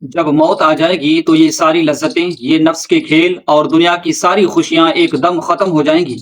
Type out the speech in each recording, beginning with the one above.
جب موت آ جائے گی تو یہ ساری لذتیں، یہ نفس کے کھیل اور دنیا کی ساری خوشیاں ایک دم ختم ہو جائیں گی۔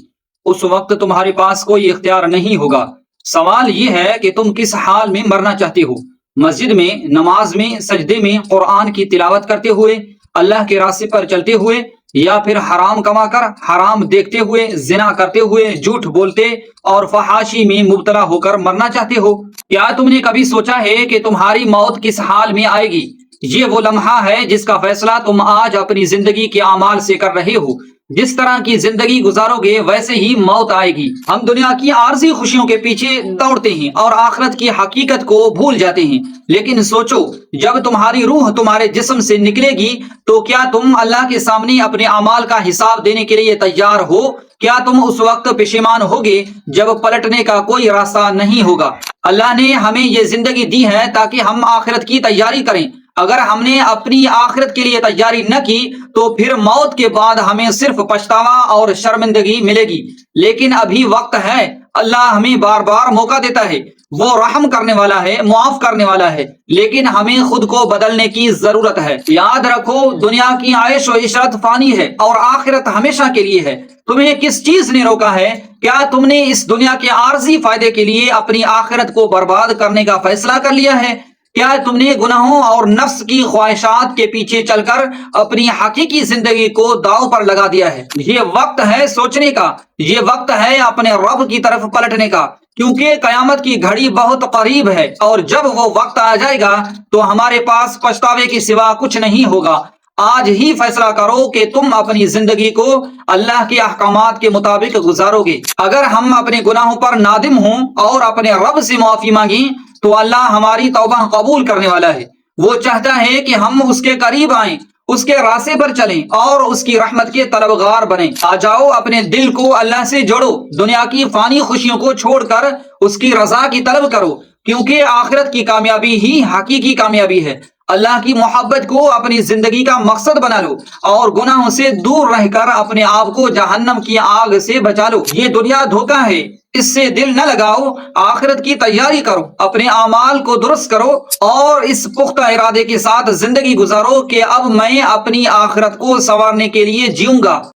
اس وقت تمہارے پاس کوئی اختیار نہیں ہوگا۔ سوال یہ ہے کہ تم کس حال میں مرنا چاہتے ہو؟ مسجد میں، نماز میں، سجدے میں، قرآن کی تلاوت کرتے ہوئے، اللہ کے راستے پر چلتے ہوئے، یا پھر حرام کما کر، حرام دیکھتے ہوئے، زنا کرتے ہوئے، جھوٹ بولتے اور فحاشی میں مبتلا ہو کر مرنا چاہتے ہو؟ کیا تم نے کبھی سوچا ہے کہ تمہاری موت کس حال میں آئے گی؟ یہ وہ لمحہ ہے جس کا فیصلہ تم آج اپنی زندگی کے اعمال سے کر رہے ہو۔ جس طرح کی زندگی گزارو گے ویسے ہی موت آئے گی۔ ہم دنیا کی عارضی خوشیوں کے پیچھے دوڑتے ہیں اور آخرت کی حقیقت کو بھول جاتے ہیں۔ لیکن سوچو، جب تمہاری روح تمہارے جسم سے نکلے گی تو کیا تم اللہ کے سامنے اپنے اعمال کا حساب دینے کے لیے تیار ہو؟ کیا تم اس وقت پشیمان ہوگے جب پلٹنے کا کوئی راستہ نہیں ہوگا؟ اللہ نے ہمیں یہ زندگی دی ہے تاکہ ہم آخرت کی تیاری کریں۔ اگر ہم نے اپنی آخرت کے لیے تیاری نہ کی تو پھر موت کے بعد ہمیں صرف پچھتاوا اور شرمندگی ملے گی۔ لیکن ابھی وقت ہے، اللہ ہمیں بار بار موقع دیتا ہے۔ وہ رحم کرنے والا ہے، معاف کرنے والا ہے، لیکن ہمیں خود کو بدلنے کی ضرورت ہے۔ یاد رکھو، دنیا کی عیش و عشرت فانی ہے اور آخرت ہمیشہ کے لیے ہے۔ تمہیں کس چیز نے روکا ہے؟ کیا تم نے اس دنیا کے عارضی فائدے کے لیے اپنی آخرت کو برباد کرنے کا فیصلہ کر لیا ہے؟ کیا تم نے گناہوں اور نفس کی خواہشات کے پیچھے چل کر اپنی حقیقی زندگی کو داؤ پر لگا دیا ہے؟ یہ وقت ہے سوچنے کا، یہ وقت ہے اپنے رب کی طرف پلٹنے کا، کیونکہ قیامت کی گھڑی بہت قریب ہے، اور جب وہ وقت آ جائے گا تو ہمارے پاس پچھتاوے کے سوا کچھ نہیں ہوگا۔ آج ہی فیصلہ کرو کہ تم اپنی زندگی کو اللہ کے احکامات کے مطابق گزارو گے۔ اگر ہم اپنے گناہوں پر نادم ہوں اور اپنے رب سے معافی مانگیں تو اللہ ہماری توبہ قبول کرنے والا ہے۔ وہ چاہتا ہے کہ ہم اس کے قریب آئیں، اس کے راستے پر چلیں اور اس کی رحمت کے طلبگار بنیں۔ آ جاؤ، اپنے دل کو اللہ سے جوڑو، دنیا کی فانی خوشیوں کو چھوڑ کر اس کی رضا کی طلب کرو، کیونکہ آخرت کی کامیابی ہی حقیقی کامیابی ہے۔ اللہ کی محبت کو اپنی زندگی کا مقصد بنا لو اور گناہوں سے دور رہ کر اپنے آپ کو جہنم کی آگ سے بچا لو۔ یہ دنیا دھوکہ ہے، اس سے دل نہ لگاؤ، آخرت کی تیاری کرو، اپنے اعمال کو درست کرو اور اس پختہ ارادے کے ساتھ زندگی گزارو کہ اب میں اپنی آخرت کو سنوارنے کے لیے جیوں گا۔